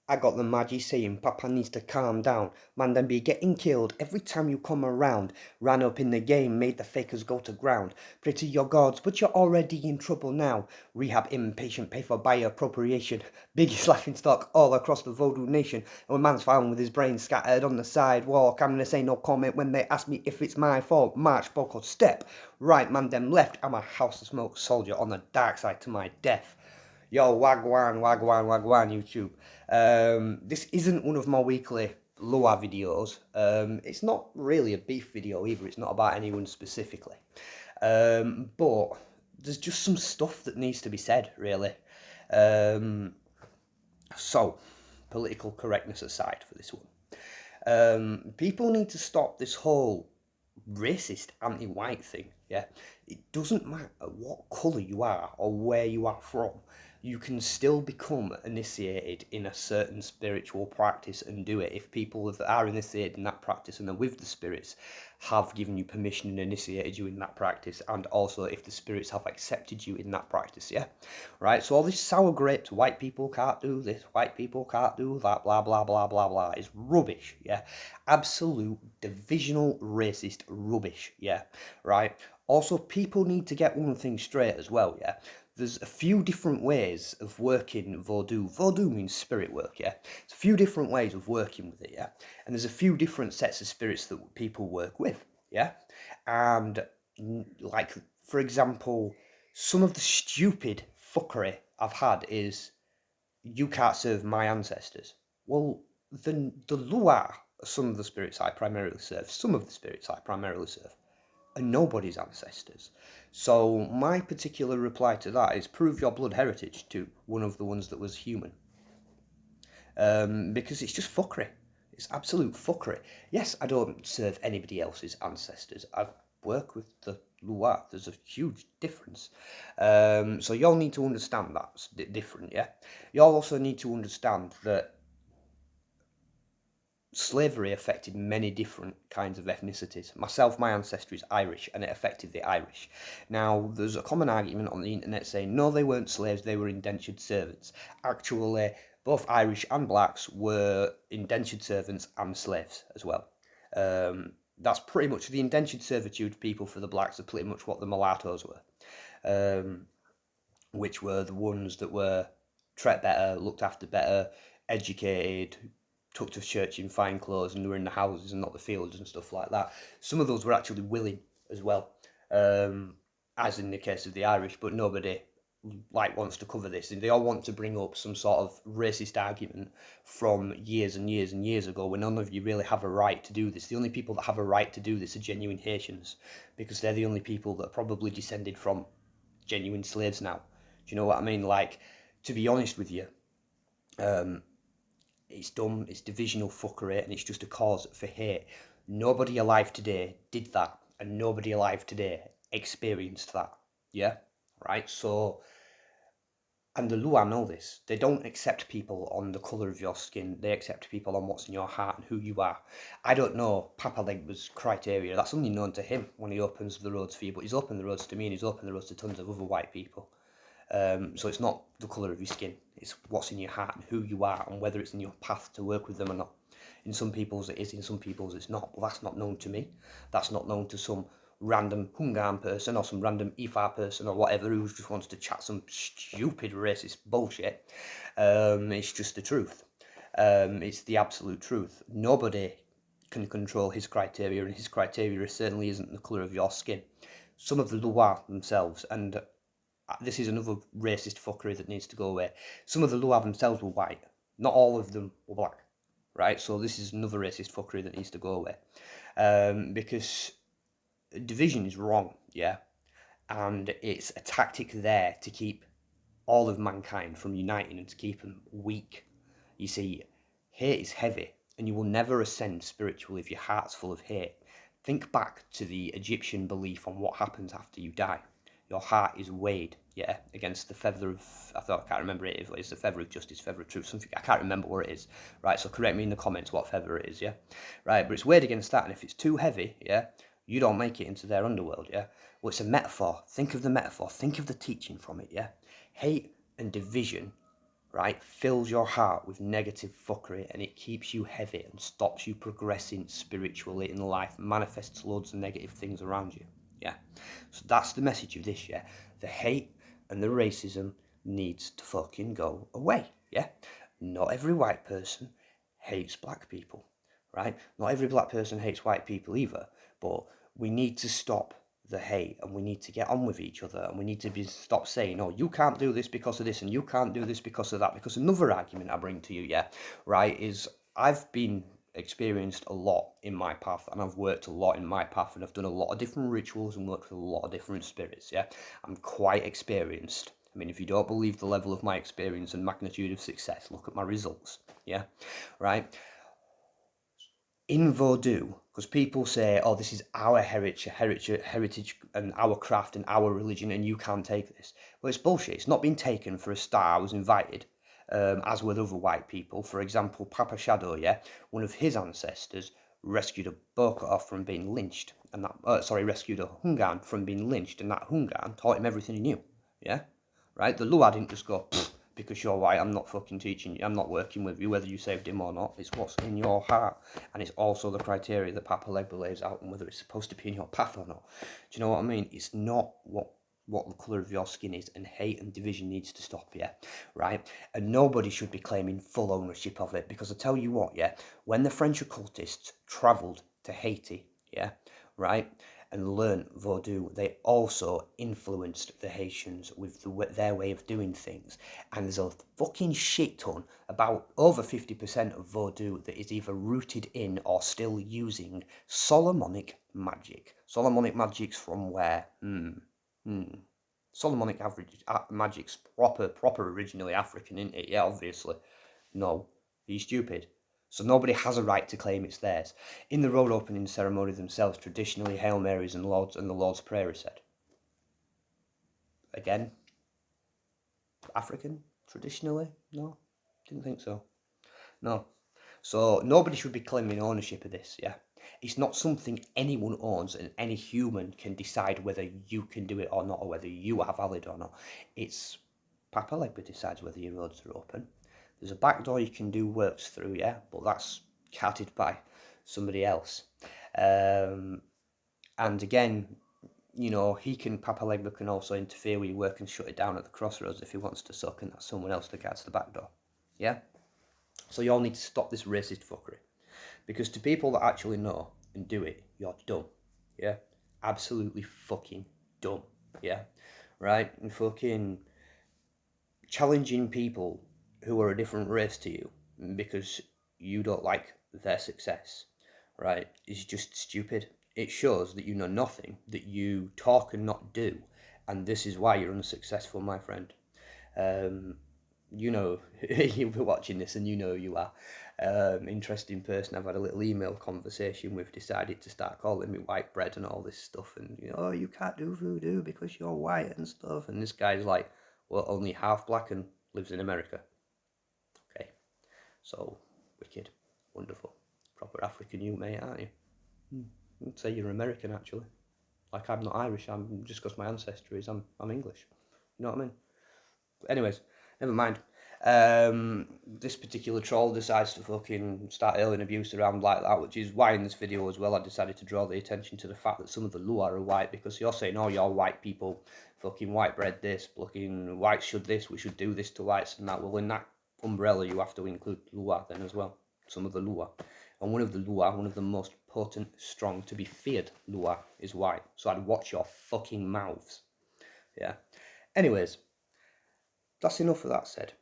I got the Magi saying Papa needs to calm down. Man, them be getting killed every time you come around. Ran up in the game, made the fakers go to ground. Pray to your gods, but you're already in trouble now. Rehab impatient, pay for buyer appropriation. Biggest laughing stock all across the Vodou nation. And when man's found with his brain scattered on the sidewalk, I'm gonna say no comment when they ask me if it's my fault. March, bulk or step. Right, man, them left. I'm a house of smoke soldier on the dark side to my death. Yo, wagwan, wagwan, wagwan, YouTube. This isn't one of my weekly Lua videos. It's not really a beef video either. It's not about anyone specifically. But there's just some stuff that needs to be said, really. So, political correctness aside for this one. People need to stop this whole racist anti-white thing. Yeah, it doesn't matter what colour you are or where you are from, you can still become initiated in a certain spiritual practice and do it if people that are initiated in that practice and are with the spirits have given you permission and initiated you in that practice, and also if the spirits have accepted you in that practice. Yeah, right. So all this sour grapes, white people can't do this, white people can't do that, blah blah blah blah blah, is rubbish. Yeah, absolute divisional racist rubbish. Yeah, right. Also, people need to get one thing straight as well. Yeah, there's a few different ways of working Vodou. Vodou means spirit work, yeah? There's a few different ways of working with it, yeah? And there's a few different sets of spirits that people work with, yeah? And, like, for example, some of the stupid fuckery I've had is, you can't serve my ancestors. Well, the Lua, some of the spirits I primarily serve, some of the spirits I primarily serve, and nobody's ancestors. So my particular reply to that is prove your blood heritage to one of the ones that was human. Because it's just fuckery. It's absolute fuckery. Yes, I don't serve anybody else's ancestors. I work with the Lua. There's a huge difference. So y'all need to understand that's different, yeah? Y'all also need to understand that slavery affected many different kinds of ethnicities. Myself, my ancestry is Irish, and it affected the Irish. Now, there's a common argument on the internet saying, no, they weren't slaves, they were indentured servants. Actually, both Irish and blacks were indentured servants and slaves as well. That's pretty much the indentured servitude people for the blacks are pretty much what the mulattoes were, which were the ones that were treated better, looked after better, educated, took to church in fine clothes, and were in the houses and not the fields and stuff like that. Some of those were actually willing as well, as in the case of the Irish, but nobody wants to cover this, and they all want to bring up some sort of racist argument from years and years and years ago when none of you really have a right to do this. The only people that have a right to do this are genuine Haitians, because they're the only people that are probably descended from genuine slaves now. Do you know what I mean? Like, to be honest with you, it's dumb, it's divisional fuckery, and it's just a cause for hate. Nobody alive today did that, and nobody alive today experienced that. Yeah? Right? So, and the Lua know this. They don't accept people on the colour of your skin. They accept people on what's in your heart and who you are. I don't know Papa Legba's criteria. That's only known to him when he opens the roads for you. But he's opened the roads to me, and he's opened the roads to tons of other white people. So it's not the colour of your skin, it's what's in your heart and who you are and whether it's in your path to work with them or not. In some people's it is, in some people's it's not. Well, that's not known to me. That's not known to some random Hungan person or some random Ifa person or whatever who just wants to chat some stupid racist bullshit. It's just the truth. It's the absolute truth. Nobody can control his criteria, and his criteria certainly isn't the colour of your skin. Some of the Loire themselves, and this is another racist fuckery that needs to go away. Some of the Luo themselves were white. Not all of them were black. Right? So this is another racist fuckery that needs to go away. Because division is wrong, yeah? And it's a tactic there to keep all of mankind from uniting and to keep them weak. You see, hate is heavy, and you will never ascend spiritually if your heart's full of hate. Think back to the Egyptian belief on what happens after you die. Your heart is weighed, yeah, against the feather of, I can't remember it, it's the feather of justice, feather of truth, something, I can't remember what it is, right, so correct me in the comments what feather it is, yeah, right, but it's weighed against that, and if it's too heavy, yeah, you don't make it into their underworld, yeah, well, it's a metaphor, think of the metaphor, think of the teaching from it, yeah, hate and division right, fills your heart with negative fuckery, and it keeps you heavy and stops you progressing spiritually in life, manifests loads of negative things around you. Yeah. So that's the message of this, yeah. The hate and the racism needs to fucking go away, yeah. Not every white person hates black people, right? Not every black person hates white people either, but we need to stop the hate, and we need to get on with each other, and we need to stop saying, oh, you can't do this because of this, and you can't do this because of that. Because another argument I bring to you, yeah, right, is I've been experienced a lot in my path, and I've worked a lot in my path, and I've done a lot of different rituals and worked with a lot of different spirits, yeah. I'm quite experienced. I mean, if you don't believe the level of my experience and magnitude of success, look at my results, yeah, right? In Vodou, because people say, oh, this is our heritage and our craft and our religion, and you can't take this. Well, it's bullshit. It's not been taken for a star. I was invited, as with other white people. For example, Papa Shadow, yeah, one of his ancestors rescued a Bokor from being lynched, and rescued a Hungan from being lynched, and that Hungan taught him everything he knew, yeah, right? The Lua didn't just go, because you're white, I'm not fucking teaching you, I'm not working with you, whether you saved him or not. It's what's in your heart, and it's also the criteria that Papa Legba lays out, and whether it's supposed to be in your path or not. Do you know what I mean? It's not what the colour of your skin is, and hate and division needs to stop, yeah, right? And nobody should be claiming full ownership of it, because I tell you what, yeah, when the French occultists travelled to Haiti, yeah, right, and learned Vodou, they also influenced the Haitians with their way of doing things. And there's a fucking shit ton, about over 50% of Vodou, that is either rooted in or still using Solomonic magic. Solomonic magic's from where? Solomonic magic's proper originally African, isn't it? Yeah, obviously. No. Are you stupid? So nobody has a right to claim it's theirs. In the road opening ceremony themselves, traditionally Hail Marys and the Lord's Prayer is said. Again, African, traditionally? No, didn't think so. No. So nobody should be claiming ownership of this, yeah? It's not something anyone owns, and any human can decide whether you can do it or not, or whether you are valid or not. It's Papa Legba decides whether your roads are open. There's a back door you can do works through, yeah, but that's carted by somebody else. And again, you know, Papa Legba can also interfere with your work and shut it down at the crossroads if he wants to suck, and that's someone else that guards the back door. Yeah? So you all need to stop this racist fuckery. Because to people that actually know and do it, you're dumb. Yeah? Absolutely fucking dumb. Yeah? Right? And fucking challenging people who are a different race to you because you don't like their success, right, is just stupid. It shows that you know nothing, that you talk and not do, and this is why you're unsuccessful, my friend. You know, you'll be watching this and you know you are. Interesting person I've had a little email conversation with decided to start calling me white bread and all this stuff, and you know, oh, you can't do voodoo because you're white and stuff, and this guy's like, well, only half black and lives in America. Okay, so wicked, wonderful, proper African you, mate, aren't you? I'd say you're American actually. Like, I'm not Irish. I'm just because my ancestry is I'm English. You know what I mean? But anyways, never mind. This particular troll decides to fucking start hurling abuse around like that, which is why in this video as well I decided to draw the attention to the fact that some of the Lua are white, because you're saying, oh, you're white people, fucking white bread this, fucking whites should this, we should do this to whites and that. Well, in that umbrella you have to include Lua then as well, some of the Lua. And one of the most potent, strong, to be feared Lua is white. So I'd watch your fucking mouths. Yeah. Anyways, that's enough of that said.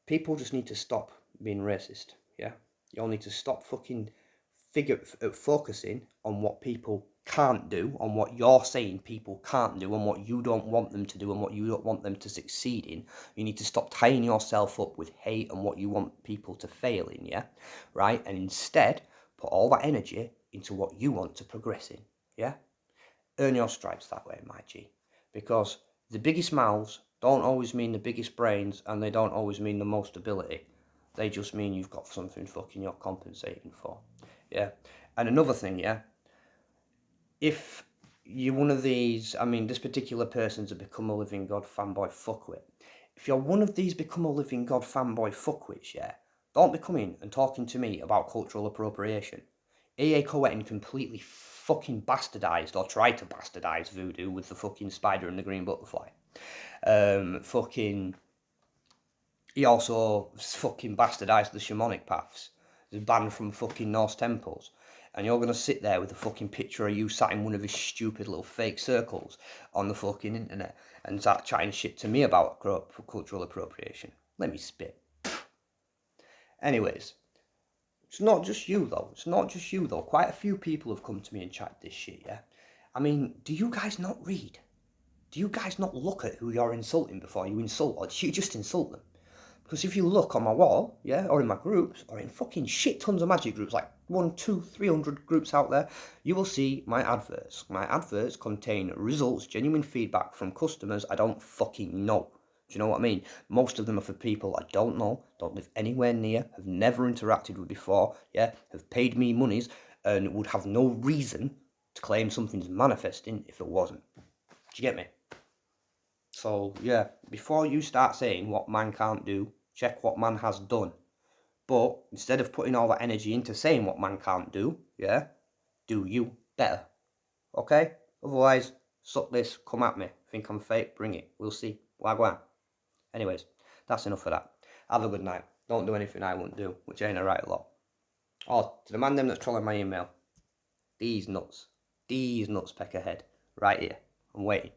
People just need to stop being racist, yeah? You all need to stop fucking focusing on what people can't do, on what you're saying people can't do, and what you don't want them to do, and what you don't want them to succeed in. You need to stop tying yourself up with hate and what you want people to fail in, yeah? Right? And instead, put all that energy into what you want to progress in, yeah? Earn your stripes that way, my G. Because the biggest mouths don't always mean the biggest brains, and they don't always mean the most ability. They just mean you've got something fucking you're compensating for. Yeah. And another thing, yeah, if you're one of these, I mean, this particular person's a become a living God fanboy fuckwit. if you're one of these become a living God fanboy fuckwits, yeah, don't be coming and talking to me about cultural appropriation. A.A. Cohen completely fucking bastardised, or tried to bastardise voodoo with the fucking spider and the green butterfly. He also fucking bastardised the shamanic paths. He's banned from fucking Norse temples. And you're going to sit there with a fucking picture of you sat in one of his stupid little fake circles on the fucking internet and start chatting shit to me about cultural appropriation. Let me spit. Anyways, it's not just you though. It's not just you though. Quite a few people have come to me and chatted this shit, yeah? I mean, do you guys not read? Do you guys not look at who you're insulting before you insult, or do you just insult them? Because if you look on my wall, yeah, or in my groups, or in fucking shit tons of magic groups, like 1, 2, 300 groups out there, you will see my adverts. My adverts contain results, genuine feedback from customers I don't fucking know. Do you know what I mean? Most of them are for people I don't know, don't live anywhere near, have never interacted with before, yeah, have paid me monies, and would have no reason to claim something's manifesting if it wasn't. Do you get me? So, yeah, before you start saying what man can't do, check what man has done. But instead of putting all that energy into saying what man can't do, yeah, do you better. Okay? Otherwise, suck this, come at me. Think I'm fake, bring it. We'll see. Wagwan. Anyways, that's enough of that. Have a good night. Don't do anything I wouldn't do, which ain't a right lot. Oh, to the man them that's trolling my email. These nuts peck ahead. Right here. I'm waiting.